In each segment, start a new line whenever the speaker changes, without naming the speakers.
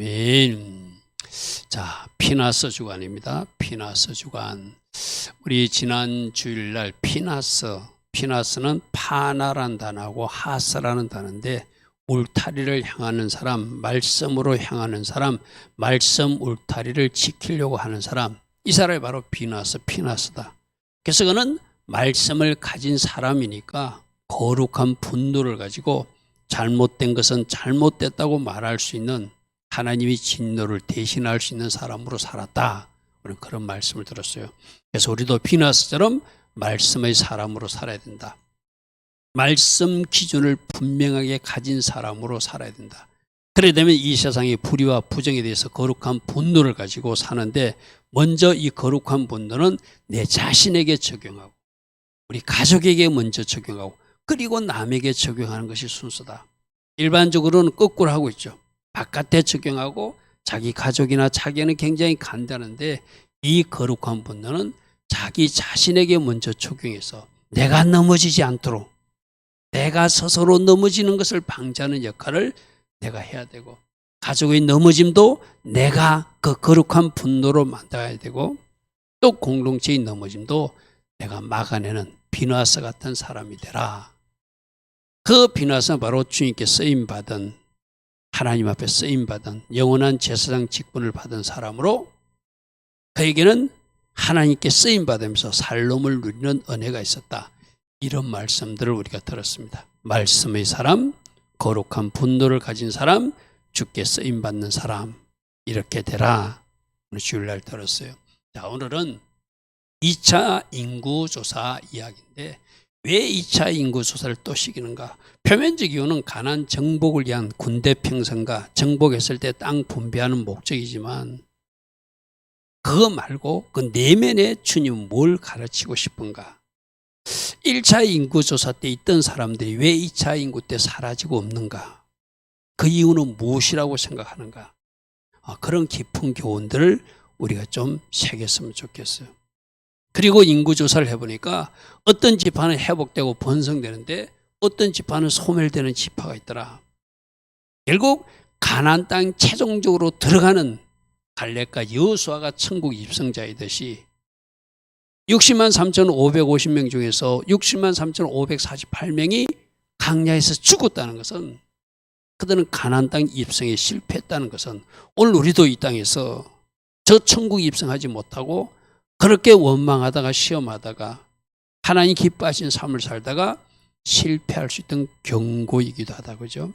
아멘. 자, 피나스 주간입니다. 피나스 주간. 우리 지난 주일날 피나스는 파나라는 단어하고 하스라는 단어인데 울타리를 향하는 사람, 말씀으로 향하는 사람, 말씀 울타리를 지키려고 하는 사람, 이 사람이 바로 피나스다. 그래서 그는 말씀을 가진 사람이니까 거룩한 분노를 가지고 잘못된 것은 잘못됐다고 말할 수 있는, 하나님이 진노를 대신할 수 있는 사람으로 살았다. 우리는 그런 말씀을 들었어요. 그래서 우리도 피나스처럼 말씀의 사람으로 살아야 된다. 말씀 기준을 분명하게 가진 사람으로 살아야 된다. 그래야 되면 이 세상의 불의와 부정에 대해서 거룩한 분노를 가지고 사는데, 먼저 이 거룩한 분노는 내 자신에게 적용하고 우리 가족에게 먼저 적용하고 그리고 남에게 적용하는 것이 순서다. 일반적으로는 거꾸로 하고 있죠. 바깥에 적용하고 자기 가족이나 자기는 굉장히 간단한데, 이 거룩한 분노는 자기 자신에게 먼저 적용해서 내가 넘어지지 않도록, 내가 스스로 넘어지는 것을 방지하는 역할을 내가 해야 되고, 가족의 넘어짐도 내가 그 거룩한 분노로 만들어야 되고, 또 공동체의 넘어짐도 내가 막아내는 비누아스 같은 사람이 되라. 그 비누아스는 바로 주님께 쓰임받은, 하나님 앞에 쓰임받은 영원한 제사장 직분을 받은 사람으로, 그에게는 하나님께 쓰임받으면서 살롬을 누리는 은혜가 있었다. 이런 말씀들을 우리가 들었습니다. 말씀의 사람, 거룩한 분노를 가진 사람, 주께 쓰임받는 사람, 이렇게 되라. 오늘 주일날 들었어요. 자, 오늘은 2차 인구조사 이야기인데, 왜 2차 인구조사를 또 시키는가? 표면적 이유는 가나안 정복을 위한 군대 편성과 정복했을 때 땅 분배하는 목적이지만, 그거 말고 그 내면에 주님은 뭘 가르치고 싶은가? 1차 인구조사 때 있던 사람들이 왜 2차 인구 때 사라지고 없는가? 그 이유는 무엇이라고 생각하는가? 그런 깊은 교훈들을 우리가 좀 새겼으면 좋겠어요. 그리고 인구조사를 해보니까 어떤 지파는 회복되고 번성되는데 어떤 지파는 소멸되는 지파가 있더라. 결국 가나안 땅 최종적으로 들어가는 갈렙과 여호수아가 천국 입성자이듯이 60만 3,550명 중에서 60만 3,548명이 강야에서 죽었다는 것은, 그들은 가나안 땅 입성에 실패했다는 것은, 오늘 우리도 이 땅에서 저 천국 입성하지 못하고 그렇게 원망하다가 시험하다가 하나님 기뻐하신 삶을 살다가 실패할 수 있던 경고이기도 하다, 그죠?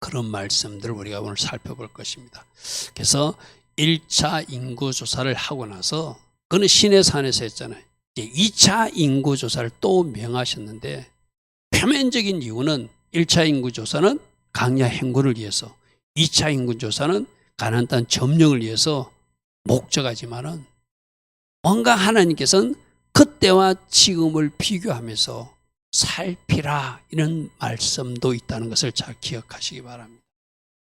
그런 말씀들을 우리가 오늘 살펴볼 것입니다. 그래서 1차 인구조사를 하고 나서, 그는 시내산에서 했잖아요. 이제 2차 인구조사를 또 명하셨는데, 표면적인 이유는 1차 인구조사는 강야 행군을 위해서, 2차 인구조사는 가나안 땅 점령을 위해서 목적하지만은, 뭔가 하나님께서는 그때와 지금을 비교하면서 살피라, 이런 말씀도 있다는 것을 잘 기억하시기 바랍니다.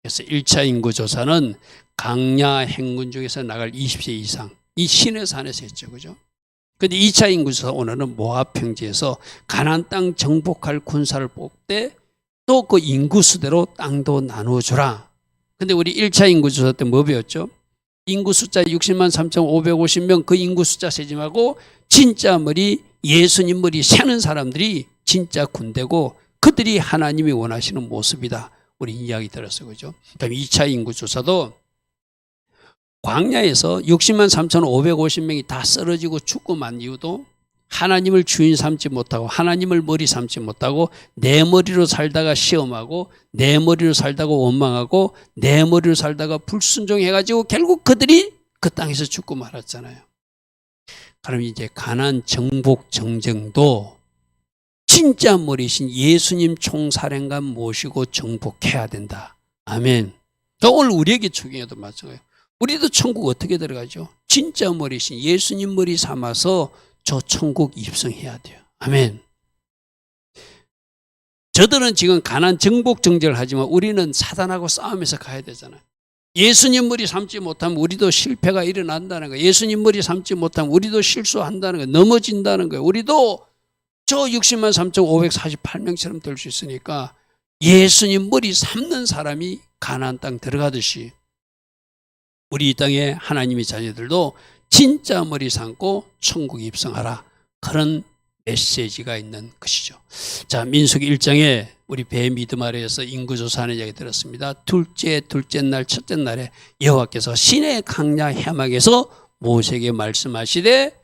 그래서 1차 인구조사는 강야 행군 중에서 나갈 20세 이상, 이 시내산에서 했죠, 그죠? 근데 2차 인구조사 오늘은 모압 평지에서 가나안 땅 정복할 군사를 뽑되 또 그 인구수대로 땅도 나누어주라. 근데 우리 1차 인구조사 때 뭐 배웠죠? 인구 숫자 60만 3,550명, 그 인구 숫자 세지 말고 진짜 머리, 예수님 머리 세는 사람들이 진짜 군대고 그들이 하나님이 원하시는 모습이다. 우리 이야기 들었어요, 그죠? 그럼 2차 인구조사도 광야에서 60만 3,550명이 다 쓰러지고 죽고 만 이유도 하나님을 주인 삼지 못하고 하나님을 머리 삼지 못하고 내 머리로 살다가 시험하고 내 머리로 살다가 원망하고 내 머리로 살다가 불순종해가지고 결국 그들이 그 땅에서 죽고 말았잖아요. 그럼 이제 가나안 정복 정정도 진짜 머리신 예수님 총사령관 모시고 정복해야 된다. 아멘. 오늘 우리에게 적용해도 마찬가지예요. 우리도 천국 어떻게 들어가죠? 진짜 머리신 예수님 머리 삼아서 저 천국 입성해야 돼요. 아멘. 저들은 지금 가나안 정복 정죄를 하지만 우리는 사단하고 싸우면서 가야 되잖아요. 예수님 머리 삼지 못하면 우리도 실패가 일어난다는 거예요. 예수님 머리 삼지 못하면 우리도 실수한다는 거예요. 넘어진다는 거예요. 우리도 저 60만 3,548명처럼 될 수 있으니까 예수님 머리 삼는 사람이 가나안 땅 들어가듯이 우리 이 땅의 하나님의 자녀들도 진짜 머리 삼고 천국에 입성하라. 그런 메시지가 있는 것이죠. 자, 민수기 1장에 우리 배 믿음 아래에서 인구조사하는 이야기 들었습니다. 둘째 날 첫째 날에 여호와께서 시내 강야 해막에서 모세에게 말씀하시되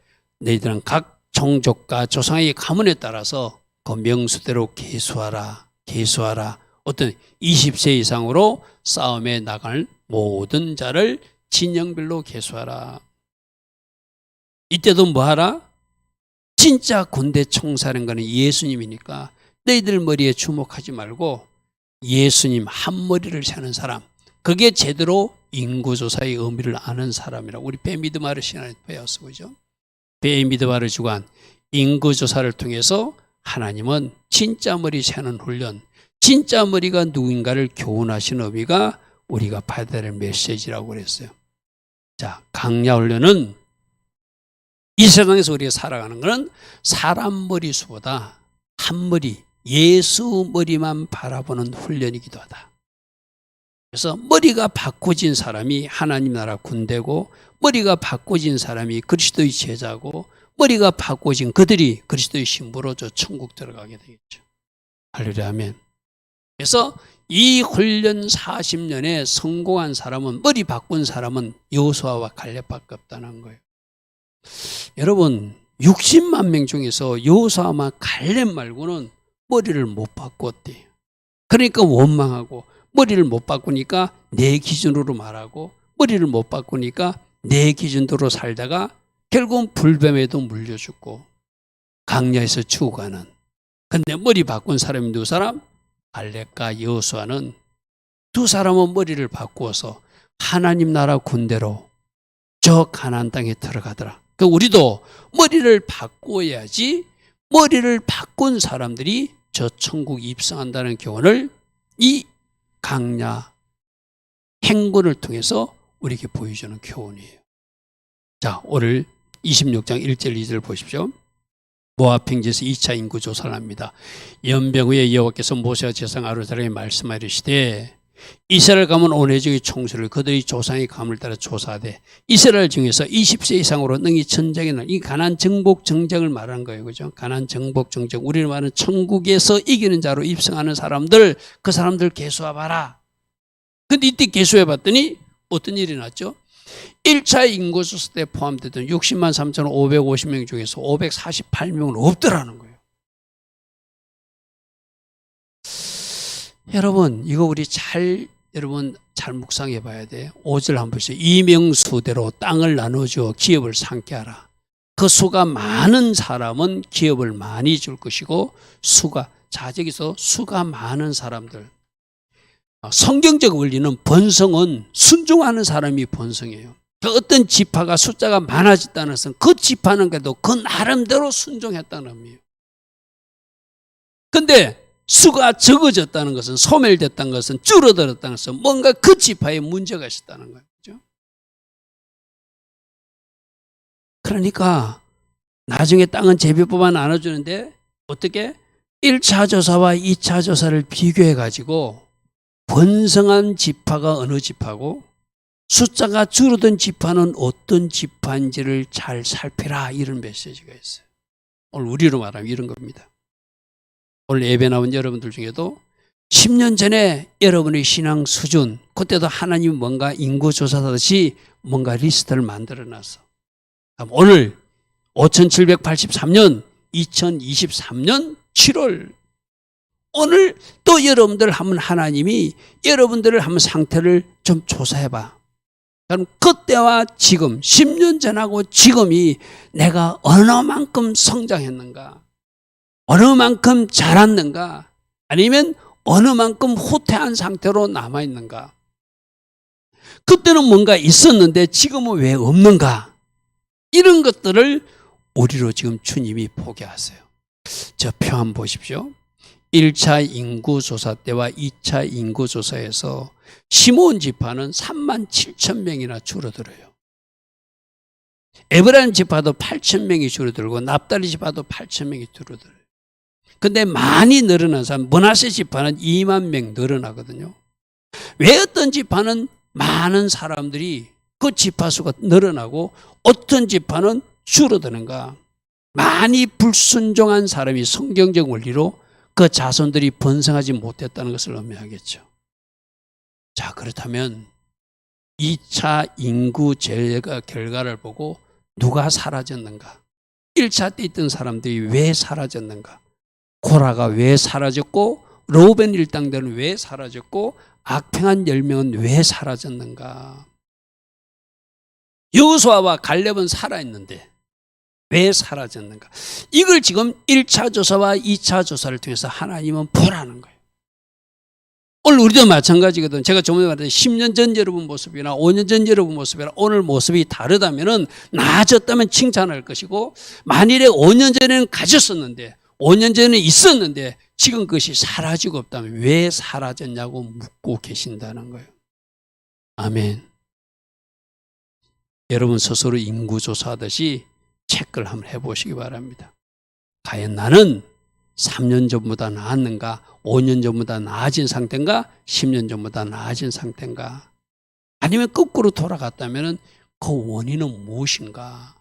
너희들은 각 종족과 조상의 가문에 따라서 그 명수대로 계수하라. 어떤 20세 이상으로 싸움에 나갈 모든 자를 진영별로 계수하라. 이때도 뭐하라? 진짜 군대 총사령관은 예수님이니까 너희들 머리에 주목하지 말고 예수님 한 머리를 세는 사람, 그게 제대로 인구조사의 의미를 아는 사람이라고 우리 베미드마르 신앙에 배웠어. 그죠? 베미드마르 주관 인구조사를 통해서 하나님은 진짜 머리 세는 훈련, 진짜 머리가 누군가를 교훈하시는 의미가 우리가 받아야 될 메시지라고 그랬어요. 자, 강야 훈련은 이 세상에서 우리가 살아가는 것은 사람 머리수보다 한 머리, 예수 머리만 바라보는 훈련이기도 하다. 그래서 머리가 바꿔진 사람이 하나님 나라 군대고, 머리가 바꿔진 사람이 그리스도의 제자고, 머리가 바꿔진 그들이 그리스도의 신부로 저 천국 들어가게 되겠죠. 할렐루야 아멘. 그래서 이 훈련 40년에 성공한 사람은, 머리 바꾼 사람은 여호수아와 갈렙밖에 없다는 거예요. 여러분 60만 명 중에서 여호수아만 갈렙 말고는 머리를 못 바꿨대요. 그러니까 원망하고, 머리를 못 바꾸니까 내 기준으로 말하고, 머리를 못 바꾸니까 내 기준대로 살다가 결국은 불뱀에도 물려 죽고 강야에서 죽어가는. 근데 머리 바꾼 사람이 두 사람, 갈렙과 여호수아는 두 사람은 머리를 바꾸어서 하나님 나라 군대로 저 가나안 땅에 들어가더라. 그러니까 우리도 머리를 바꾸어야지 머리를 바꾼 사람들이 저 천국에 입성한다는 교훈을 이 강야 행군을 통해서 우리에게 보여주는 교훈이에요. 자, 오늘 26장 1절 2절 보십시오. 모압 평지에서 2차 인구 조사를 합니다. 연병 후에 여호와께서 모세와 제사장 아론에게 말씀하시되 이스라엘 가문 온 회중의 총수를 그들의 조상의 가문을 따라 조사하되 이스라엘 중에서 20세 이상으로 능히 전쟁에 날, 이 가나안 정복 정쟁을 말하는 거예요. 그죠? 가나안 정복 정쟁, 우리를 말하는 천국에서 이기는 자로 입성하는 사람들, 그 사람들 계수해 봐라. 근데 이때 계수해 봤더니 어떤 일이 났죠? 1차 인구조사 때 포함됐던 60만 3,550명 중에서 548명은 없더라는 거예요. 여러분 이거 우리 여러분 잘 묵상해 봐야 돼. 5절 한번 보세요. 이명수대로 땅을 나눠주어 기업을 삼게 하라. 그 수가 많은 사람은 기업을 많이 줄 것이고, 저기서 수가 많은 사람들, 성경적 원리는 번성은 순종하는 사람이 번성이에요. 그 어떤 지파가 숫자가 많아졌다는 것은 그 지파는 그래도 그 나름대로 순종했다는 의미예요. 근데 수가 적어졌다는 것은, 소멸됐다는 것은, 줄어들었다는 것은 뭔가 그 지파에 문제가 있었다는 거예요. 그렇죠? 그러니까 나중에 땅은 제비법만 나눠주는데 어떻게 1차 조사와 2차 조사를 비교해 가지고 번성한 지파가 어느 지파고 숫자가 줄어든 지파는 어떤 지파인지를 잘 살피라, 이런 메시지가 있어요. 오늘 우리로 말하면 이런 겁니다. 오늘 예배 나온 여러분들 중에도 10년 전에 여러분의 신앙 수준, 그때도 하나님이 뭔가 인구조사하듯이 뭔가 리스트를 만들어놨어. 오늘 5783년 2023년 7월 오늘 또 여러분들 한번 하나님이 여러분들을 한번 상태를 좀 조사해봐. 그럼 그때와 지금 10년 전하고 지금이 내가 어느만큼 성장했는가, 어느만큼 자랐는가, 아니면 어느만큼 후퇴한 상태로 남아있는가. 그때는 뭔가 있었는데 지금은 왜 없는가, 이런 것들을 우리로 지금 주님이 보게 하세요. 저 표 한번 보십시오. 1차 인구조사 때와 2차 인구조사에서 시므온 지파는 37,000명이나 줄어들어요. 에브라임 지파도 8,000명이 줄어들고 납달리 지파도 8,000명이 줄어들어요. 근데 많이 늘어난 사람, 므낫세 지파는 2만 명 늘어나거든요. 왜 어떤 지파는 많은 사람들이 그 지파수가 늘어나고 어떤 지파는 줄어드는가? 많이 불순종한 사람이 성경적 원리로 그 자손들이 번성하지 못했다는 것을 의미하겠죠. 자, 그렇다면 2차 인구 제가 결과를 보고 누가 사라졌는가? 1차 때 있던 사람들이 왜 사라졌는가? 고라가 왜 사라졌고 로벤 일당들은 왜 사라졌고 악평한 10명은 왜 사라졌는가? 여호수아와 갈렙은 살아있는데 왜 사라졌는가? 이걸 지금 1차 조사와 2차 조사를 통해서 하나님은 보라는 거예요. 오늘 우리도 마찬가지거든. 제가 저번에 말했던 10년 전 여러분 모습이나 5년 전 여러분 모습이나 오늘 모습이 다르다면 나아졌다면 칭찬할 것이고, 만일에 5년 전에는 가졌었는데 5년 전에 있었는데 지금 그것이 사라지고 없다면 왜 사라졌냐고 묻고 계신다는 거예요. 아멘. 여러분 스스로 인구조사하듯이 체크를 한번 해보시기 바랍니다. 과연 나는 3년 전보다 나았는가? 5년 전보다 나아진 상태인가? 10년 전보다 나아진 상태인가? 아니면 거꾸로 돌아갔다면 그 원인은 무엇인가?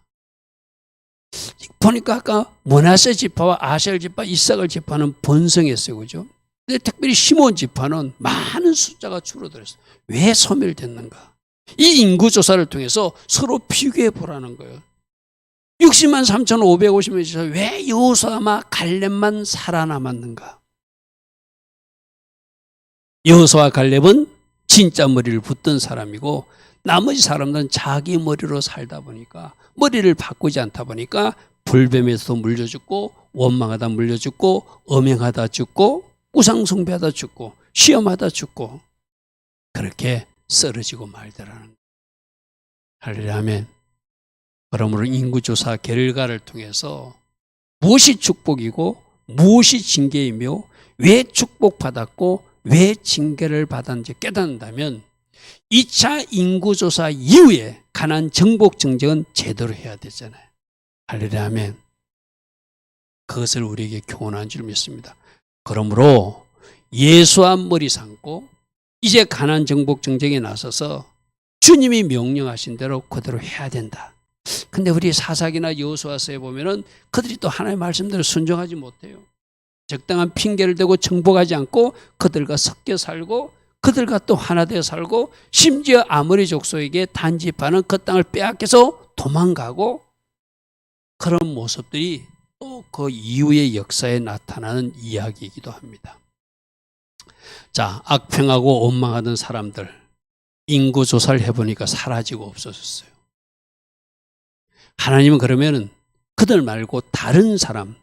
보니까 아까 므낫세 지파와 아셀 지파, 이삭을 지파는 번성했어요. 그죠? 근데 특별히 시몬 지파는 많은 숫자가 줄어들었어요. 왜 소멸됐는가? 이 인구조사를 통해서 서로 비교해 보라는 거예요. 60만 3,550명에서 왜 여호수아와 갈렙만 살아남았는가? 여호수아와 갈렙은 진짜 머리를 붓던 사람이고 나머지 사람들은 자기 머리로 살다 보니까, 머리를 바꾸지 않다 보니까 불뱀에서도 물려 죽고, 원망하다 물려 죽고, 엄행하다 죽고, 우상숭배하다 죽고, 시험하다 죽고, 그렇게 쓰러지고 말더라는 거예요. 할렐루야, 아멘. 그러므로 인구조사 결과를 통해서 무엇이 축복이고 무엇이 징계이며 왜 축복받았고 왜 징계를 받았는지 깨닫는다면 2차 인구조사 이후에 가나안 정복 정책은 제대로 해야 되잖아요. 할렐루야, 아멘. 그것을 우리에게 교훈한 줄 믿습니다. 그러므로 예수와 머리 삼고 이제 가나안 정복 정책에 나서서 주님이 명령하신 대로 그대로 해야 된다. 근데 우리 사사기나 여호수아서에 보면은 그들이 또 하나님의 말씀대로 순종하지 못해요. 적당한 핑계를 대고 정복하지 않고 그들과 섞여 살고 그들과 또 하나 되어 살고, 심지어 아모리 족속에게 단지파는 그 땅을 빼앗겨서 도망가고, 그런 모습들이 또 그 이후의 역사에 나타나는 이야기이기도 합니다. 자, 악평하고 원망하던 사람들 인구조사를 해보니까 사라지고 없어졌어요. 하나님은 그러면은 그들 말고 다른 사람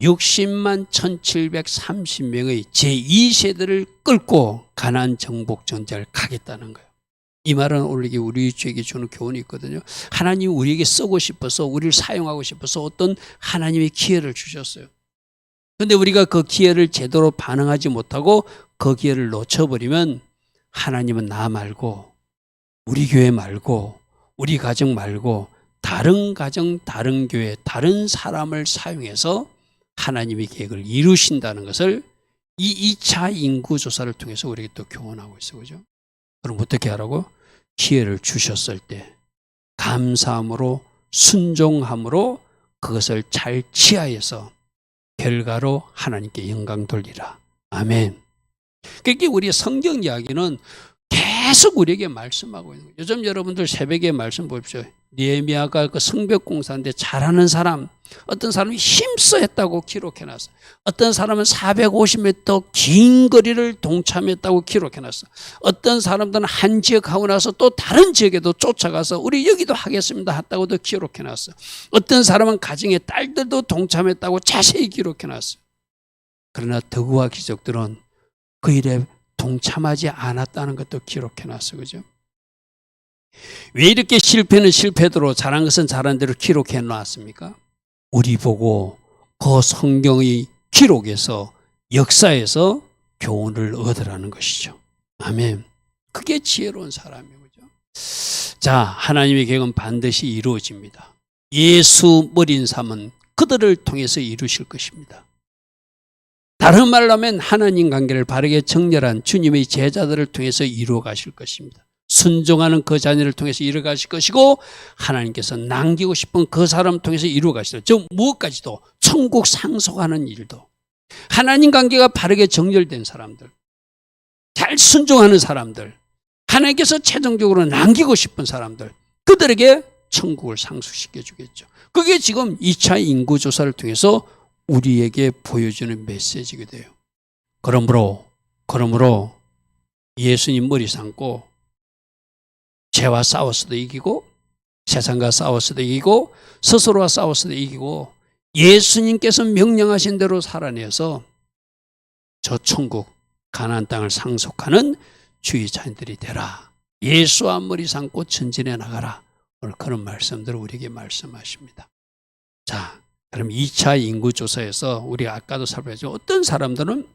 60만 1730명의 제2세대를 끌고 가나안 정복 전쟁을 가겠다는 거예요. 이 말은 오늘 우리에게 주는 교훈이 있거든요. 하나님이 우리에게 쓰고 싶어서, 우리를 사용하고 싶어서 어떤 하나님의 기회를 주셨어요. 그런데 우리가 그 기회를 제대로 반응하지 못하고 그 기회를 놓쳐버리면 하나님은 나 말고, 우리 교회 말고, 우리 가정 말고 다른 가정, 다른 교회, 다른 사람을 사용해서 하나님의 계획을 이루신다는 것을 이 2차 인구조사를 통해서 우리에게 또 교훈하고 있어요. 그죠? 그럼 어떻게 하라고? 기회를 주셨을 때 감사함으로, 순종함으로 그것을 잘 취하여서 결과로 하나님께 영광 돌리라. 아멘. 그러니까 우리 성경 이야기는 계속 우리에게 말씀하고 있는 거예요. 요즘 여러분들 새벽에 말씀 보십시오. 느헤미야가 그 성벽 공사인데 잘하는 사람, 어떤 사람이 힘써 했다고 기록해놨어. 어떤 사람은 450m 긴 거리를 동참했다고 기록해놨어. 어떤 사람들은 한 지역 하고 나서 또 다른 지역에도 쫓아가서 우리 여기도 하겠습니다 했다고도 기록해놨어. 어떤 사람은 가정의 딸들도 동참했다고 자세히 기록해놨어. 그러나 덕우와 기적들은 그 일에 동참하지 않았다는 것도 기록해놨어. 그죠? 왜 이렇게 실패는 실패대로, 잘한 것은 잘한 대로 기록해 놨습니까? 우리 보고 그 성경의 기록에서, 역사에서 교훈을 얻으라는 것이죠. 아멘. 그게 지혜로운 사람이죠. 자, 하나님의 계획은 반드시 이루어집니다. 예수 머린 삶은 그들을 통해서 이루실 것입니다. 다른 말로 하면 하나님 관계를 바르게 정렬한 주님의 제자들을 통해서 이루어 가실 것입니다. 순종하는 그 자녀를 통해서 이루어가실 것이고 하나님께서 남기고 싶은 그 사람을 통해서 이루어가시죠. 즉 무엇까지도 천국 상속하는 일도 하나님 관계가 바르게 정렬된 사람들, 잘 순종하는 사람들, 하나님께서 최종적으로 남기고 싶은 사람들, 그들에게 천국을 상속시켜 주겠죠. 그게 지금 2차 인구조사를 통해서 우리에게 보여주는 메시지가 돼요. 그러므로 예수님 머리 삼고 죄와 싸웠어도 이기고 세상과 싸웠어도 이기고 스스로와 싸웠어도 이기고 예수님께서 명령하신 대로 살아내서 저 천국 가나안 땅을 상속하는 주의 자녀들이 되라. 예수와 머리 삼고 전진해 나가라. 오늘 그런 말씀들을 우리에게 말씀하십니다. 자, 그럼 2차 인구조사에서 우리가 아까도 살펴봤죠. 어떤 사람들은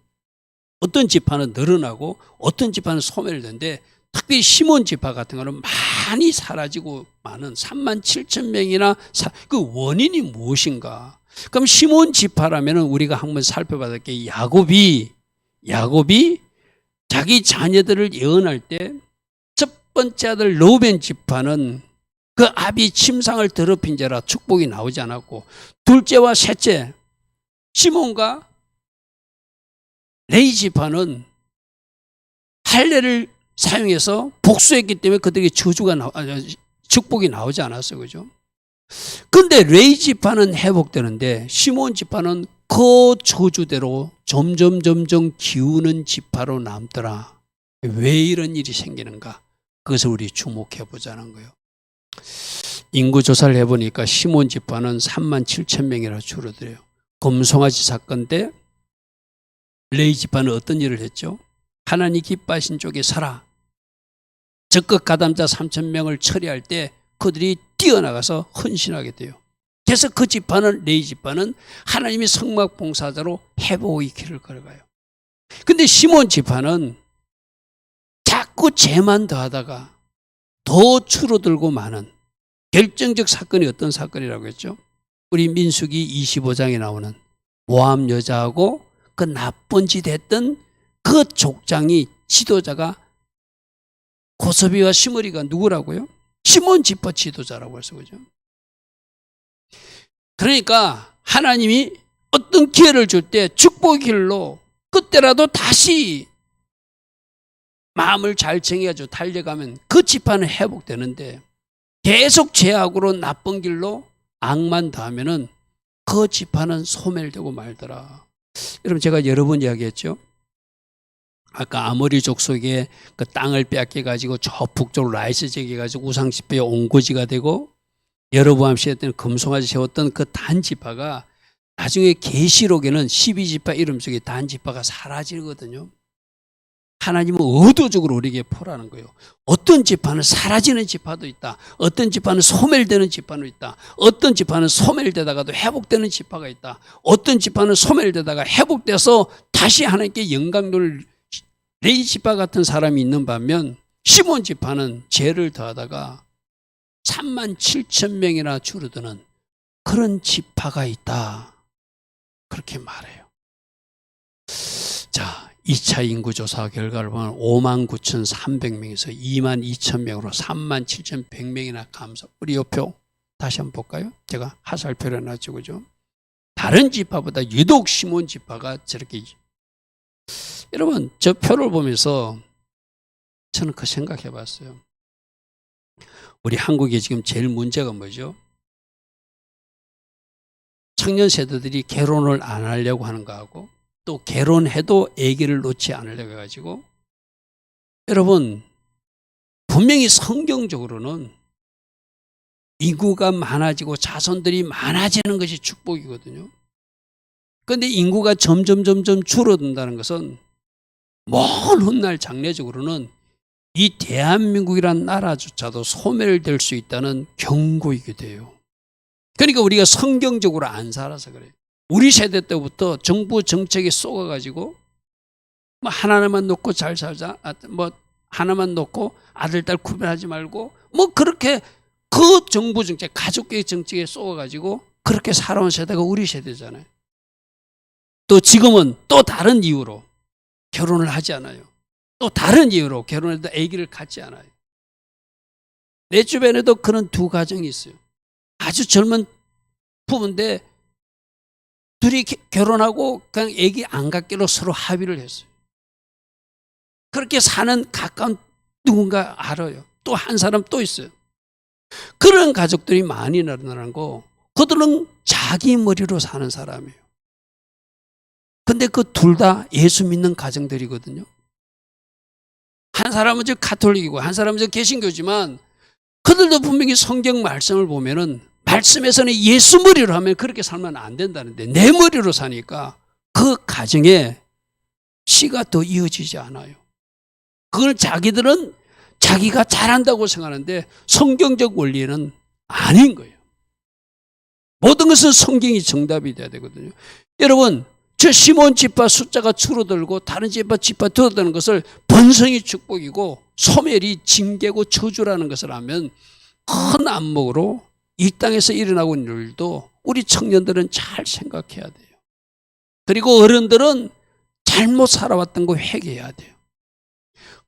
어떤 지파는 늘어나고 어떤 지파는 소멸되는데 특히 시몬 지파 같은 거는 많이 사라지고 많은 37,000명이나 그 원인이 무엇인가? 그럼 시몬 지파라면 우리가 한번 살펴봐야 될 게 야곱이 자기 자녀들을 예언할 때 첫 번째 아들 르우벤 지파는 그 아비 침상을 더럽힌 자라 축복이 나오지 않았고 둘째와 셋째 시몬과 레위 지파는 할례를 사용해서 복수했기 때문에 그들에게 축복이 나오지 않았어요. 그죠? 근데 레위 지파는 회복되는데 시몬 지파는 그 저주대로 점점 기우는 지파로 남더라. 왜 이런 일이 생기는가? 그것을 우리 주목해 보자는 거예요. 인구조사를 해보니까 시몬 지파는 37,000명이라 줄어들어요. 금송아지 사건 때 레위 지파는 어떤 일을 했죠? 하나님 기뻐하신 쪽에 서라. 적극 가담자 3,000명을 처리할 때 그들이 뛰어나가서 헌신하게 돼요. 그래서 그 지파는 레위 지파는 하나님의 성막 봉사자로 회복의 길을 걸어가요. 근데 시몬 지파는 자꾸 죄만 더하다가 더 줄어들고 마는 결정적 사건이 어떤 사건이라고 했죠? 우리 민수기 25장에 나오는 모함 여자하고 그 나쁜 짓 했던 그 족장이 지도자가 고서비와 시므리가 누구라고요? 시몬 지파 지도자라고 해서 그죠? 그러니까 하나님이 어떤 기회를 줄 때 축복의 길로 그때라도 다시 마음을 잘 정해가지고 달려가면 그 지파는 회복되는데 계속 죄악으로 나쁜 길로 악만 더하면은 그 지파는 소멸되고 말더라. 여러분 제가 여러 번 이야기했죠. 아까 아모리 족속의 그 땅을 빼앗겨가지고 저 북쪽으로 라이스 제기해가지고 우상집배의 온고지가 되고 여로보암 시대 때는 금송아지 세웠던 그 단지파가 나중에 계시록에는 12지파 이름 속에 단지파가 사라지거든요. 하나님은 의도적으로 우리에게 포라는 거예요. 어떤 지파는 사라지는 지파도 있다. 어떤 지파는 소멸되는 지파도 있다. 어떤 지파는 소멸되다가도 회복되는 지파가 있다. 어떤 지파는 소멸되다가 회복돼서 다시 하나님께 영광을 레위 지파 같은 사람이 있는 반면 시몬 지파는 죄를 더하다가 37,000명이나 줄어드는 그런 지파가 있다. 그렇게 말해요. 자, 2차 인구조사 결과를 보면 59,300명에서 22,000명으로 37,100명이나 감소. 우리 이 표 다시 한번 볼까요? 제가 하살표를 놨죠. 그죠? 다른 지파보다 유독 시몬 지파가 저렇게. 여러분, 저 표를 보면서 저는 그 생각해 봤어요. 우리 한국에 지금 제일 문제가 뭐죠? 청년 세대들이 결혼을 안 하려고 하는 거하고 또 결혼해도 아기를 놓지 않으려고 해가지고 여러분 분명히 성경적으로는 인구가 많아지고 자손들이 많아지는 것이 축복이거든요. 그런데 인구가 점점 줄어든다는 것은 먼 훗날 장래적으로는 이 대한민국이란 나라조차도 소멸될 수 있다는 경고이게 돼요. 그러니까 우리가 성경적으로 안 살아서 그래요. 우리 세대 때부터 정부 정책에 쏘아가지고 뭐 하나만 놓고 잘 살자, 뭐 하나만 놓고 아들 딸 구별하지 말고 뭐 그렇게 그 정부 정책, 가족계획 정책에 쏘아가지고 그렇게 살아온 세대가 우리 세대잖아요. 또 지금은 또 다른 이유로 결혼을 하지 않아요. 또 다른 이유로 결혼해도 아기를 갖지 않아요. 내 주변에도 그런 두 가정이 있어요. 아주 젊은 부부인데 둘이 결혼하고 그냥 애기 안 갖기로 서로 합의를 했어요. 그렇게 사는 가까운 누군가 알아요. 또 한 사람 또 있어요. 그런 가족들이 많이 나타나는 거, 그들은 자기 머리로 사는 사람이에요. 근데 그 둘 다 예수 믿는 가정들이거든요. 한 사람은 저 가톨릭이고 한 사람은 저 개신교지만 그들도 분명히 성경 말씀을 보면은 말씀에서는 예수 머리로 하면 그렇게 살면 안 된다는데 내 머리로 사니까 그 가정에 씨가 더 이어지지 않아요. 그걸 자기들은 자기가 잘한다고 생각하는데 성경적 원리는 아닌 거예요. 모든 것은 성경이 정답이 돼야 되거든요. 여러분, 저 시몬 지파 숫자가 줄어들고 다른 지파 줄어드는 것을 번성이 축복이고 소멸이 징계고 저주라는 것을 하면 큰 안목으로 이 땅에서 일어나고 있는 일도 우리 청년들은 잘 생각해야 돼요. 그리고 어른들은 잘못 살아왔던 거 회개해야 돼요.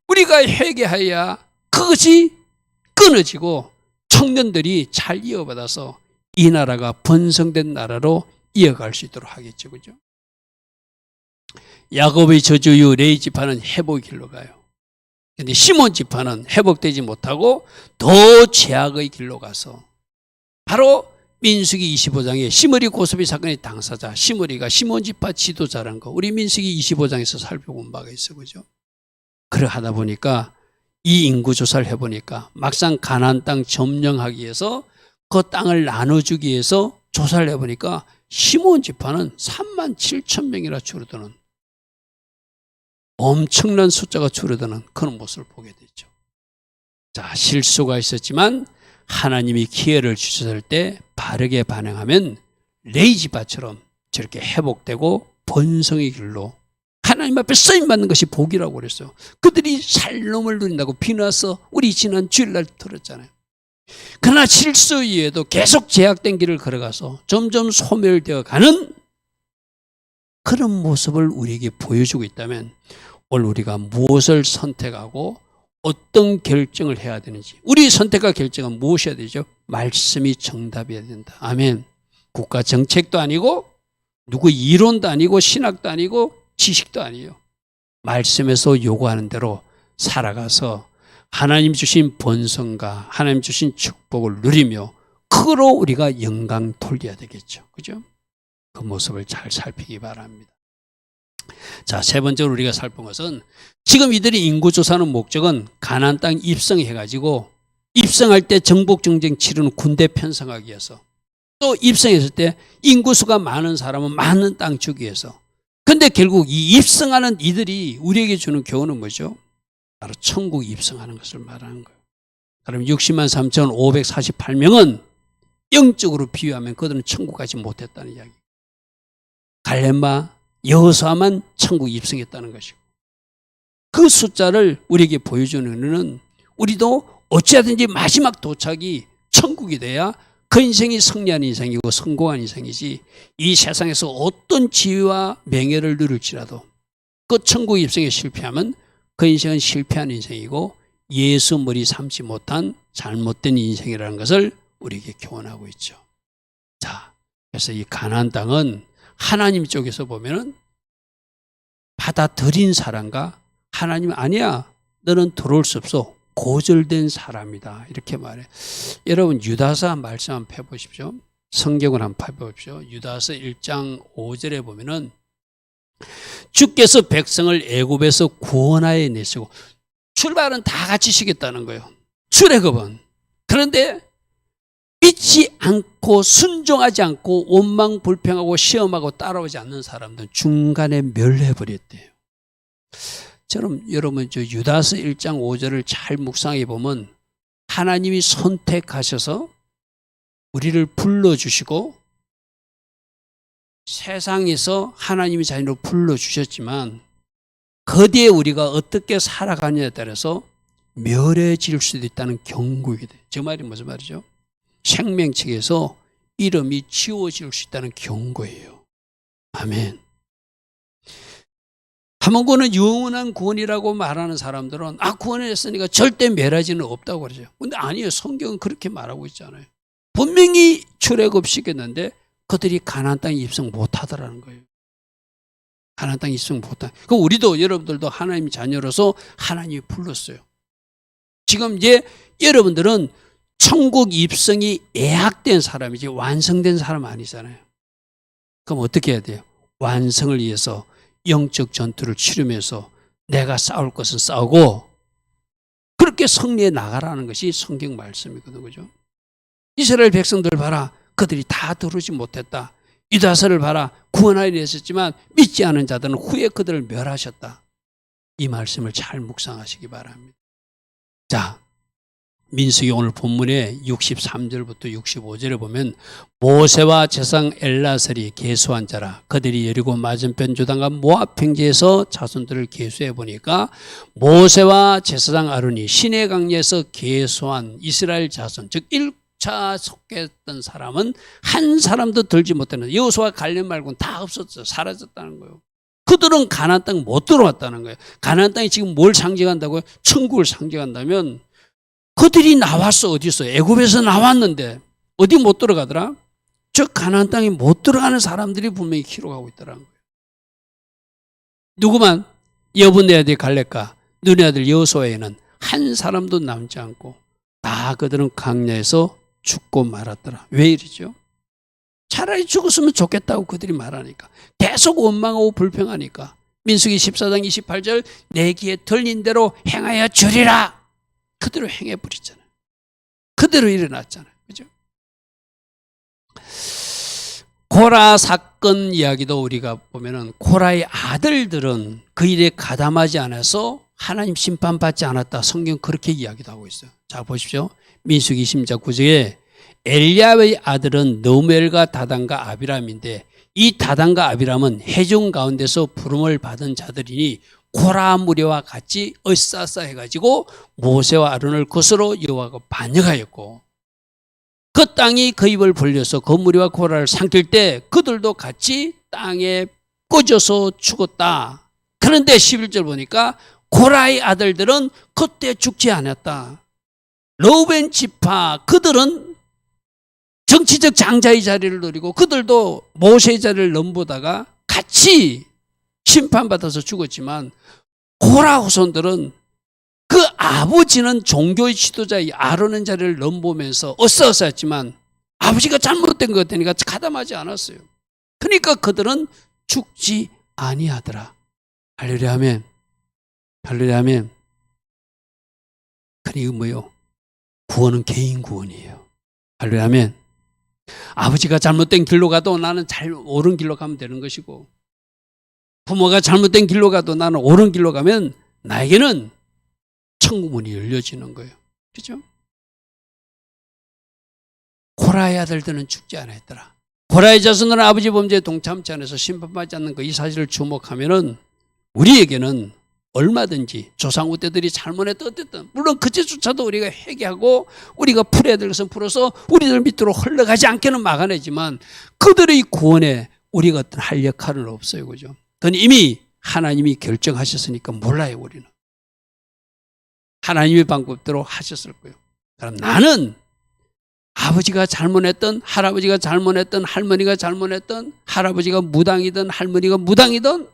우리가 회개해야 그것이 끊어지고 청년들이 잘 이어받아서 이 나라가 번성된 나라로 이어갈 수 있도록 하겠죠. 그죠? 야곱의 저주 이후 레위 지파는 회복의 길로 가요. 그런데 시몬 지파는 회복되지 못하고 더 죄악의 길로 가서 바로 민수기 25장에 시므리 고소비 사건의 당사자 시므리가 시몬 지파 지도자라는 거 우리 민수기 25장에서 살펴본 바가 있어. 그죠? 그래 하다 보니까 이 인구 조사를 해보니까 막상 가나안 땅 점령하기 위해서 그 땅을 나눠주기 위해서 조사를 해보니까 시몬 지파는 3만 7천 명이나 줄어드는 엄청난 숫자가 줄어드는 그런 모습을 보게 되죠. 자, 실수가 있었지만 하나님이 기회를 주셨을 때 바르게 반응하면 레위 지파처럼 저렇게 회복되고 번성의 길로 하나님 앞에 쓰임받는 것이 복이라고 그랬어요. 그들이 살롬을 누린다고 비나서 우리 지난 주일날 들었잖아요. 그러나 실수 이후에도 계속 제약된 길을 걸어가서 점점 소멸되어 가는 그런 모습을 우리에게 보여주고 있다면 오늘 우리가 무엇을 선택하고 어떤 결정을 해야 되는지 우리 선택과 결정은 무엇이어야 되죠? 말씀이 정답이어야 된다. 아멘. 국가 정책도 아니고 누구 이론도 아니고 신학도 아니고 지식도 아니에요. 말씀에서 요구하는 대로 살아가서 하나님 주신 번성과 하나님 주신 축복을 누리며 그거로 우리가 영광 돌려야 되겠죠. 그죠? 그 모습을 잘 살피기 바랍니다. 자, 세 번째로 우리가 살핀 것은 지금 이들이 인구조사하는 목적은 가나안 땅 입성해가지고 입성할 때 정복정쟁 치르는 군대 편성하기 위해서 또 입성했을 때 인구수가 많은 사람은 많은 땅 주기 위해서 근데 결국 이 입성하는 이들이 우리에게 주는 교훈은 뭐죠? 바로 천국 입성하는 것을 말하는 거예요. 그럼 60만 3,548명은 영적으로 비유하면 그들은 천국 가지 못했다는 이야기. 갈렙과 여호수아만 천국 입성했다는 것이고 그 숫자를 우리에게 보여주는 의미는 우리도 어찌하든지 마지막 도착이 천국이 돼야 그 인생이 승리한 인생이고 성공한 인생이지 이 세상에서 어떤 지위와 명예를 누릴지라도 그 천국 입성에 실패하면 그 인생은 실패한 인생이고 예수 머리 삼지 못한 잘못된 인생이라는 것을 우리에게 교훈하고 있죠. 자, 그래서 이 가나안 땅은 하나님 쪽에서 보면은 받아들인 사람과 하나님 아니야 너는 들어올 수 없어 고절된 사람이다 이렇게 말해. 여러분 유다서 말씀 한번 펴보십시오. 성경을 한번 펴보십시오. 유다서 1장 5절에 보면은 주께서 백성을 애굽에서 구원하여 내시고 출발은 다 같이 시겠다는 거예요. 출애굽은. 그런데 믿지 않고 순종하지 않고 원망 불평하고 시험하고 따라오지 않는 사람들은 중간에 멸해버렸대요. 여러분 저 유다서 1장 5절을 잘 묵상해 보면 하나님이 선택하셔서 우리를 불러주시고 세상에서 하나님이 자신으로 불러주셨지만 거기에 우리가 어떻게 살아가느냐에 따라서 멸해질 수도 있다는 경고이게 돼요. 저 말이 무슨 말이죠? 생명책에서 이름이 지워질 수 있다는 경고예요. 아멘. 한번 구원은 영원한 구원이라고 말하는 사람들은 구원했으니까 절대 멸하지는 없다고 그러죠. 근데 아니에요. 성경은 그렇게 말하고 있잖아요. 분명히 출애굽시켰는데 그들이 가나안 땅에 입성 못하더라는 거예요. 가나안 땅에 입성 못하. 그럼 우리도 여러분들도 하나님의 자녀로서 하나님이 불렀어요. 지금 이제 여러분들은 천국 입성이 예약된 사람이지 완성된 사람 아니잖아요. 그럼 어떻게 해야 돼요? 완성을 위해서 영적 전투를 치르면서 내가 싸울 것은 싸우고 그렇게 승리해 나가라는 것이 성경 말씀이거든요. 그죠? 이스라엘 백성들 봐라. 그들이 다 들어오지 못했다. 유다서를 봐라. 구원하려 했었지만 믿지 않은 자들은 후에 그들을 멸하셨다. 이 말씀을 잘 묵상하시기 바랍니다. 자, 민수기 오늘 본문에 63절부터 65절에 보면 모세와 제사장 엘라살이 계수한 자라. 그들이 여리고 맞은편 조단과 모압 평지에서 자손들을 계수해 보니까 모세와 제사장 아론이 시내 강에서 계수한 이스라엘 자손, 즉 1차 속했던 사람은 한 사람도 들지 못했는 여호수아 갈렙 말고는 다 없었어요. 사라졌다는 거예요. 그들은 가나안 땅 못 들어왔다는 거예요. 가나안 땅이 지금 뭘 상징한다고요? 천국을 상징한다면 그들이 나왔어. 어디서? 애굽에서 나왔는데 어디 못 들어가더라? 저 가나안 땅에 못 들어가는 사람들이 분명히 기록하고 있더라는 거예요. 누구만? 여분네 아들 갈렙과 눈의 아들 여호수아에는 한 사람도 남지 않고 다 그들은 광야에서 죽고 말았더라. 왜 이러죠? 차라리 죽었으면 좋겠다고 그들이 말하니까. 계속 원망하고 불평하니까. 민수기 14장 28절 내 귀에 들린 대로 행하여 주리라. 그대로 행해버렸잖아요. 그대로 일어났잖아요. 그죠? 고라 사건 이야기도 우리가 보면은 고라의 아들들은 그 일에 가담하지 않아서 하나님 심판받지 않았다. 성경 그렇게 이야기도 하고 있어요. 자, 보십시오. 민수기 20장 9절에 엘리압의 아들은 너멜과 다단과 아비람인데 이 다단과 아비람은 회중 가운데서 부름을 받은 자들이니 고라 무리와 같이 얼싸싸 해가지고 모세와 아론을 거스러 여호와가 반역하였고 그 땅이 그 입을 벌려서 그 무리와 고라를 삼킬 때 그들도 같이 땅에 꽂혀서 죽었다. 그런데 11절 보니까 고라의 아들들은 그때 죽지 않았다. 르우벤 지파 그들은 정치적 장자의 자리를 노리고 그들도 모세의 자리를 넘보다가 같이 심판받아서 죽었지만 고라 후손들은 그 아버지는 종교의 지도자의 아론의 자리를 넘보면서 어싸어싸했지만 아버지가 잘못된 것 같으니까 가담하지 않았어요. 그러니까 그들은 죽지 아니하더라. 할렐루야 아멘. 할렐루야 아멘. 그러니까 뭐요? 구원은 개인 구원이에요. 할렐루야 아멘. 아버지가 잘못된 길로 가도 나는 잘 옳은 길로 가면 되는 것이고 부모가 잘못된 길로 가도 나는 옳은 길로 가면 나에게는 천국 문이 열려지는 거예요. 그렇죠? 고라의 아들들은 죽지 않았더라. 고라의 자손들은 아버지 범죄에 동참치 않아서 심판받지 않는 그 이 사실을 주목하면은 우리에게는 얼마든지 조상 후대들이 잘못했던 어쨌든 물론 그제조차도 우리가 회개하고 우리가 풀어야 될 것은 풀어서 우리들 밑으로 흘러가지 않게는 막아내지만 그들의 구원에 우리가 어떤 할 역할은 없어요. 그죠? 그건 이미 하나님이 결정하셨으니까 몰라요. 우리는 하나님의 방법대로 하셨을 거예요. 그럼 나는 아버지가 잘못했던 할아버지가 잘못했던 할머니가 잘못했던 할아버지가 무당이든 할머니가 무당이든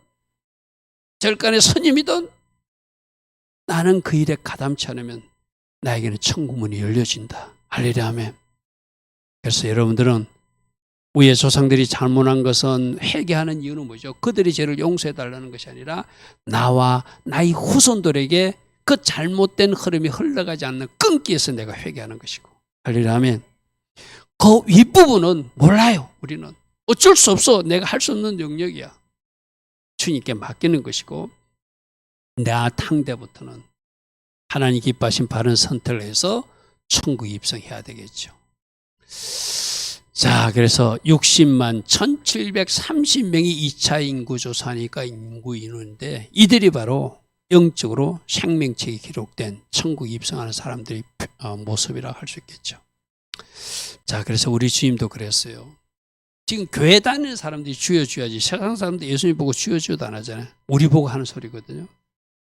절간의 스님이든 나는 그 일에 가담치 않으면 나에게는 천국 문이 열려진다. 할렐루야 아멘. 그래서 여러분들은 우리의 조상들이 잘못한 것은 회개하는 이유는 뭐죠? 그들이 죄를 용서해달라는 것이 아니라 나와 나의 후손들에게 그 잘못된 흐름이 흘러가지 않는 끊기에서 내가 회개하는 것이고. 할렐루야 아멘. 그 윗부분은 몰라요. 우리는 어쩔 수 없어. 내가 할 수 없는 영역이야. 주님께 맡기는 것이고 나 탕대부터는 하나님 기뻐하신 바른 선택을 해서 천국 입성해야 되겠죠. 자, 그래서 60만 1730명이 2차 인구조사니까 인구인원인데 이들이 바로 영적으로 생명책이 기록된 천국 입성하는 사람들의 모습이라고 할 수 있겠죠. 자, 그래서 우리 주님도 그랬어요. 지금 교회 다니는 사람들이 주여 주여하지 세상 사람들 예수님 보고 주여 주여도 안 하잖아요. 우리 보고 하는 소리거든요.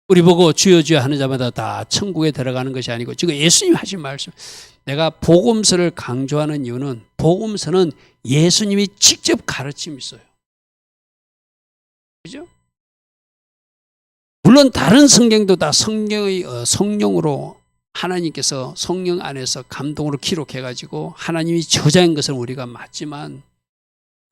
우리 보고 주여 주여 하는 자마다 다 천국에 들어가는 것이 아니고 지금 예수님 하신 말씀, 내가 복음서를 강조하는 이유는 복음서는 예수님이 직접 가르침이 있어요. 그죠? 물론 다른 성경도 다 성령으로 하나님께서 성령 안에서 감동으로 기록해가지고 하나님이 저자인 것은 우리가 맞지만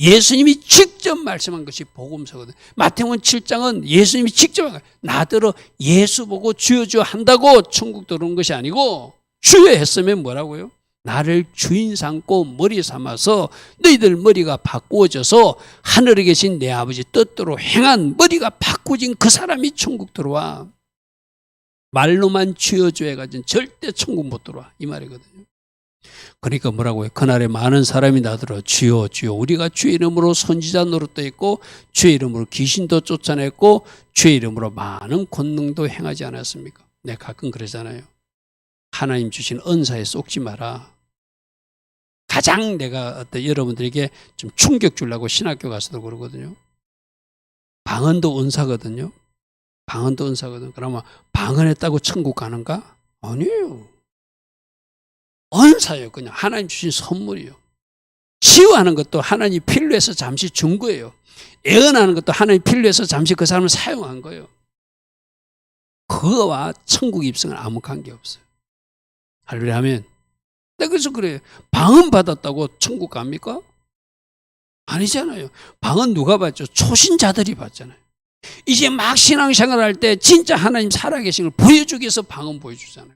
예수님이 직접 말씀한 것이 복음서거든요. 마태복음 7장은 예수님이 직접 나더러 예수 보고 주여 주여 한다고 천국 들어온 것이 아니고 주여 했으면 뭐라고요? 나를 주인 삼고 머리 삼아서 너희들 머리가 바꾸어져서 하늘에 계신 내 아버지 뜻대로 행한 머리가 바꾸어진 그 사람이 천국 들어와. 말로만 주여 주여 해가지고 절대 천국 못 들어와 이 말이거든요. 그러니까 뭐라고요? 그날에 많은 사람이 나더러 주여 주여 우리가 주의 이름으로 선지자 노릇도 했고 주의 이름으로 귀신도 쫓아냈고 주의 이름으로 많은 권능도 행하지 않았습니까? 내가 가끔 그러잖아요. 하나님 주신 은사에 속지 마라. 가장 내가 여러분들에게 좀 충격 주려고 신학교 가서도 그러거든요. 방언도 은사거든요. 방언도 은사거든. 그러면 방언했다고 천국 가는가? 아니에요. 은사예요. 그냥 하나님 주신 선물이요. 치유하는 것도 하나님 필요해서 잠시 준 거예요. 예언하는 것도 하나님 필요해서 잠시 그 사람을 사용한 거예요. 그거와 천국 입성은 아무 관계 없어요. 할렐루야 하면. 그래서 그래요. 방언 받았다고 천국 갑니까? 아니잖아요. 방언 누가 받죠? 초신자들이 받잖아요. 이제 막 신앙생활 할 때 진짜 하나님 살아계신 걸 보여주기 위해서 방언 보여주잖아요.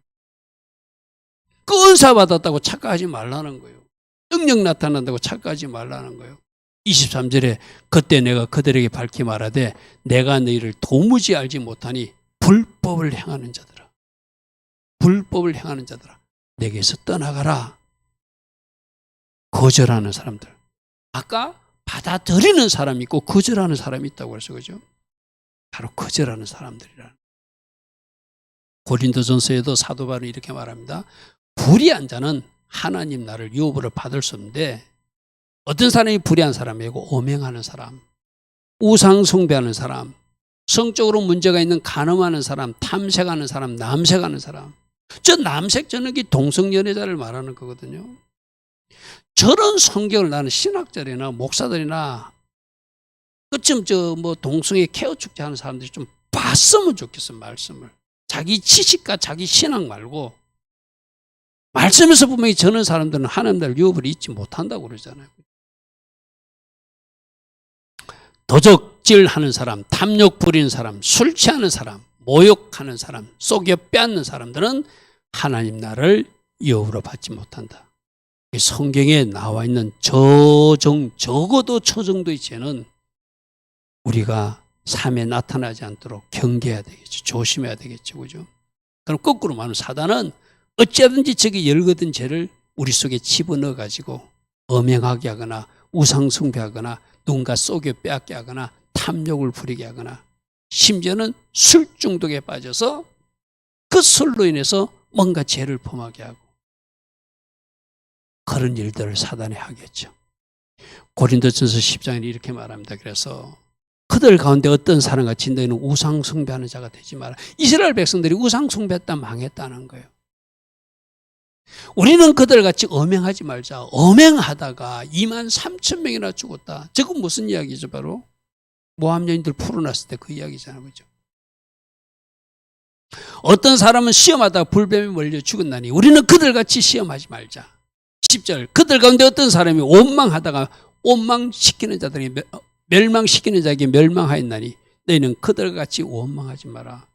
그 은사 받았다고 착각하지 말라는 거예요. 능력 나타난다고 착각하지 말라는 거예요. 23절에 그때 내가 그들에게 밝히 말하되 내가 너희를 도무지 알지 못하니 불법을 행하는 자들아. 불법을 행하는 자들아. 내게서 떠나가라. 거절하는 사람들. 아까 받아들이는 사람이 있고 거절하는 사람이 있다고 해서 그죠? 바로 거절하는 사람들이라는. 고린도전서에도 사도 바울이 이렇게 말합니다. 불의한 자는 하나님 나를 유업으로 받을 수 없는데 어떤 사람이 불의한 사람이고 오명하는 사람, 우상 숭배하는 사람, 성적으로 문제가 있는 간음하는 사람, 탐색하는 사람, 남색하는 사람. 저 남색 저녁이 동성연애자를 말하는 거거든요. 저런 성경을 나는 신학자들이나 목사들이나 그쯤 동성애 케어 축제 하는 사람들이 좀 봤으면 좋겠어. 말씀을. 자기 지식과 자기 신앙 말고 말씀에서 분명히 저런 사람들은 하나님 나라를 유업을 잊지 못한다고 그러잖아요. 도적질하는 사람, 탐욕 부리는 사람, 술 취하는 사람, 모욕하는 사람, 속여 빼앗는 사람들은 하나님 나라를 유업으로 받지 못한다. 성경에 나와 있는 적어도 저 정도의 죄는 우리가 삶에 나타나지 않도록 경계해야 되겠죠. 조심해야 되겠죠. 그죠? 그럼 거꾸로 말하면 사단은 어찌하든지 저기 열거든 죄를 우리 속에 집어넣어 가지고 엄행하게 하거나 우상숭배하거나 누군가 속여 빼앗게 하거나 탐욕을 부리게 하거나 심지어는 술 중독에 빠져서 그 술로 인해서 뭔가 죄를 범하게 하고 그런 일들을 사단이 하겠죠. 고린도전서 10장에 이렇게 말합니다. 그래서 그들 가운데 어떤 사람같이 너희는 우상 숭배하는 자가 되지 마라. 이스라엘 백성들이 우상 숭배했다 망했다는 거예요. 우리는 그들같이 엄행하지 말자. 엄행하다가 23,000명이나 죽었다. 저건 무슨 이야기죠? 바로 모함 여인들 풀어놨을 때 그 이야기잖아요. 그죠? 어떤 사람은 시험하다가 불뱀에 몰려 죽었나니 우리는 그들같이 시험하지 말자. 10절 그들 가운데 어떤 사람이 원망하다가 원망시키는 자들이 멸망시키는 자에게 멸망하였나니 너희는 그들같이 원망하지 마라.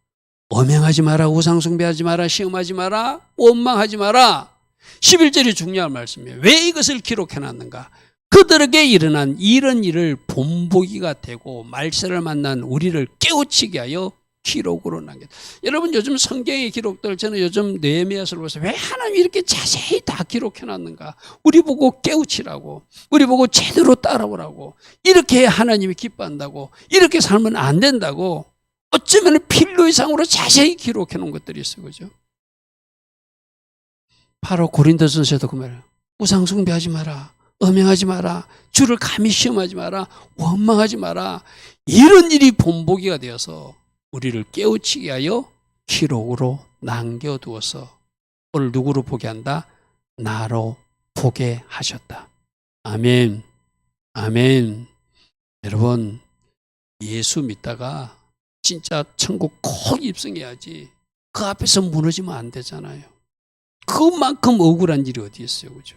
엄행하지 마라. 우상숭배하지 마라. 시험하지 마라. 원망하지 마라. 11절이 중요한 말씀이에요. 왜 이것을 기록해놨는가? 그들에게 일어난 이런 일을 본보기가 되고 말세를 만난 우리를 깨우치게 하여 기록으로 남겼다. 여러분 요즘 성경의 기록들 저는 요즘 느헤미야서를 보면서 왜 하나님이 이렇게 자세히 다 기록해놨는가? 우리 보고 깨우치라고, 우리 보고 제대로 따라오라고, 이렇게 해야 하나님이 기뻐한다고, 이렇게 살면 안 된다고 어쩌면 필요 이상으로 자세히 기록해 놓은 것들이 있어요. 그죠? 바로 고린도전서에도 그 말이에요. 우상 숭배하지 마라. 음행하지 마라, 주를 감히 시험하지 마라, 원망하지 마라. 이런 일이 본보기가 되어서 우리를 깨우치게 하여 기록으로 남겨두어서 오늘 누구로 보게 한다? 나로 보게 하셨다. 아멘. 아멘. 여러분, 예수 믿다가 진짜 천국 꼭 입성해야지 그 앞에서 무너지면 안 되잖아요. 그만큼 억울한 일이 어디 있어요, 그죠?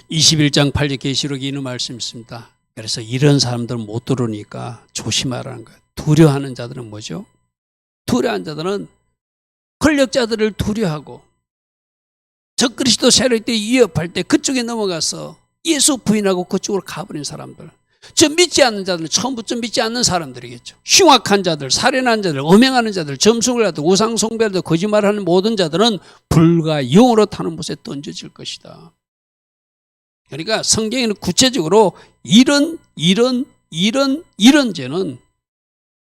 21장 8절 계시록에 있는 말씀이 있습니다. 그래서 이런 사람들은 못 들어오니까 조심하라는 거예요. 두려워하는 자들은 뭐죠? 두려워하는 자들은 권력자들을 두려워하고 적그리스도 세력들이 위협할 때 그쪽에 넘어가서 예수 부인하고 그쪽으로 가버린 사람들. 저 믿지 않는 자들은 처음부터 믿지 않는 사람들이겠죠. 흉악한 자들, 살인하는 자들, 음행하는 자들, 점술을 하든 우상 숭배하든 거짓말하는 모든 자들은 불과 영으로 타는 곳에 던져질 것이다. 그러니까 성경에는 구체적으로 이런 죄는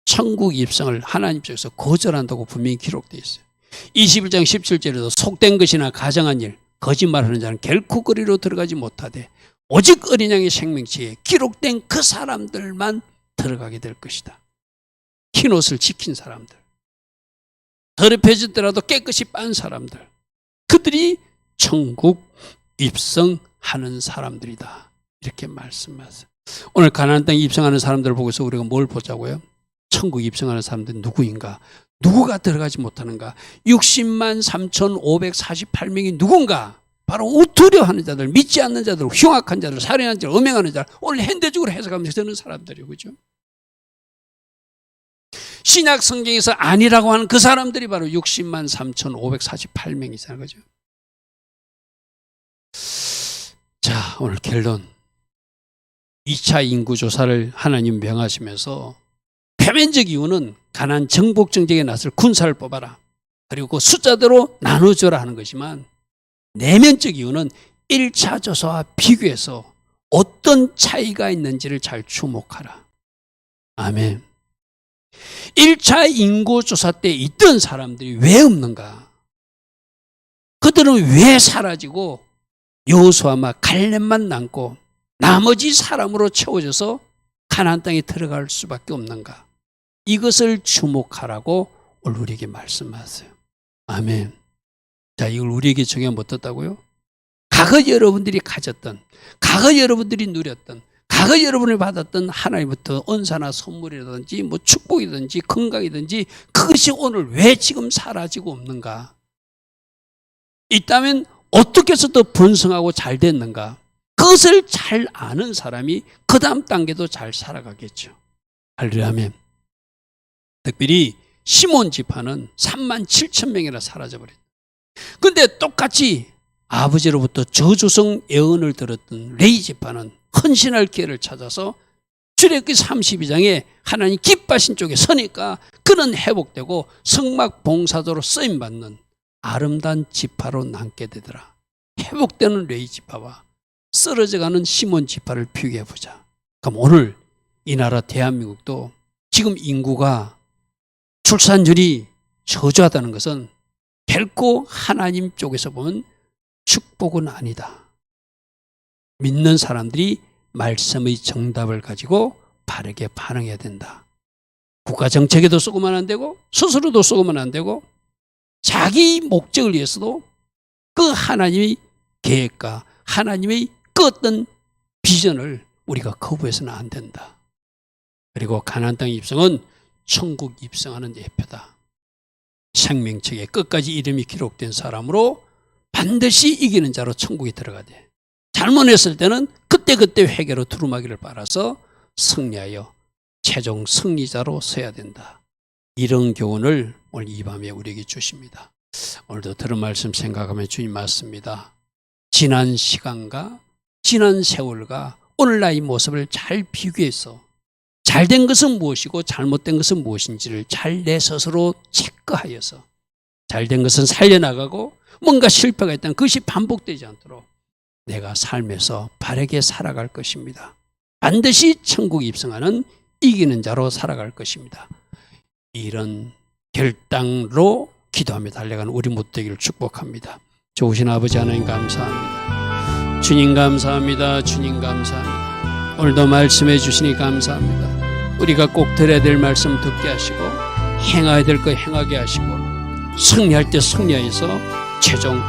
천국 입성을 하나님 쪽에서 거절한다고 분명히 기록되어 있어요. 21장 17절에도 속된 것이나 가정한 일, 거짓말하는 자는 결코 그리로 들어가지 못하되 오직 어린 양의 생명체에 기록된 그 사람들만 들어가게 될 것이다. 흰옷을 지킨 사람들, 더럽혀졌더라도 깨끗이 빤 사람들, 그들이 천국 입성하는 사람들이다. 이렇게 말씀하세요. 오늘 가나안 땅에 입성하는 사람들을 보고서 우리가 뭘 보자고요? 천국 입성하는 사람들은 누구인가? 누구가 들어가지 못하는가? 60만 3,548명이 누군가? 바로 두려워하는 자들, 믿지 않는 자들, 흉악한 자들, 살인하는 자들, 음행하는 자들, 오늘 현대적으로 해석하면서 저는 사람들이에요. 그죠? 신약 성경에서 아니라고 하는 그 사람들이 바로 60만 3,548명이잖아요. 그죠? 자, 오늘 결론. 2차 인구조사를 하나님 명하시면서 표면적 이유는 가나안 정복 정책에 나설 군사를 뽑아라. 그리고 그 숫자대로 나눠줘라 하는 것이지만 내면적 이유는 1차 조사와 비교해서 어떤 차이가 있는지를 잘 주목하라. 아멘. 1차 인구조사 때 있던 사람들이 왜 없는가? 그들은 왜 사라지고 여호수아와 갈렙만 남고 나머지 사람으로 채워져서 가나안 땅에 들어갈 수밖에 없는가? 이것을 주목하라고 오늘 우리에게 말씀하세요. 아멘. 자, 이걸 우리에게 적용 못했다고요? 과거 여러분들이 가졌던, 과거 여러분들이 누렸던, 과거 여러분이 받았던 하나님부터 은사나 선물이라든지 뭐 축복이든지 건강이든지 그것이 오늘 왜 지금 사라지고 없는가? 있다면 어떻게 해서 더 번성하고 잘 됐는가? 그것을 잘 아는 사람이 그 다음 단계도 잘 살아가겠죠. 할렐루야. 특별히 시몬 지파는 3만 7천 명이나 사라져버렸다. 그런데 똑같이 아버지로부터 저주성 예언을 들었던 레위 지파는 헌신할 기회를 찾아서 출애굽기 32장에 하나님 기뻐하신 쪽에 서니까 그는 회복되고 성막 봉사자로 쓰임받는 아름다운 지파로 남게 되더라. 회복되는 레위 지파와 쓰러져가는 시몬 지파를 비교해보자. 그럼 오늘 이 나라 대한민국도 지금 인구가 출산율이 저조하다는 것은 결코 하나님 쪽에서 보면 축복은 아니다. 믿는 사람들이 말씀의 정답을 가지고 바르게 반응해야 된다. 국가정책에도 쏘고만 안 되고 스스로도 쏘고만 안 되고 자기 목적을 위해서도 그 하나님의 계획과 하나님의 그 어떤 비전을 우리가 거부해서는 안 된다. 그리고 가나안 땅 입성은 천국 입성하는 예표다. 생명책에 끝까지 이름이 기록된 사람으로 반드시 이기는 자로 천국에 들어가야 돼. 잘못했을 때는 그때그때 회개로 두루마기를 빨아서 승리하여 최종 승리자로 서야 된다. 이런 교훈을 오늘 이 밤에 우리에게 주십니다. 오늘도 들은 말씀 생각하면 주님 맞습니다. 지난 시간과 지난 세월과 오늘 나의 모습을 잘 비교해서 잘된 것은 무엇이고 잘못된 것은 무엇인지를 잘 내 스스로 체크하여서 잘된 것은 살려나가고 뭔가 실패가 있다면 그것이 반복되지 않도록 내가 삶에서 바르게 살아갈 것입니다. 반드시 천국에 입성하는 이기는 자로 살아갈 것입니다. 이런 결단으로 기도하며 달려가는 우리 모두 되기를 축복합니다. 좋으신 아버지 하나님 감사합니다. 주님 감사합니다. 주님 감사합니다. 오늘도 말씀해 주시니 감사합니다. 우리가 꼭 들어야 될 말씀 듣게 하시고 행해야 될 거 행하게 하시고 승리할 때 승리해서 최종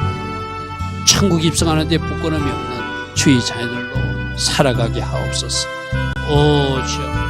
천국 입성하는 데 부끄러움이 없는 주의 자녀들로 살아가게 하옵소서. 오 주여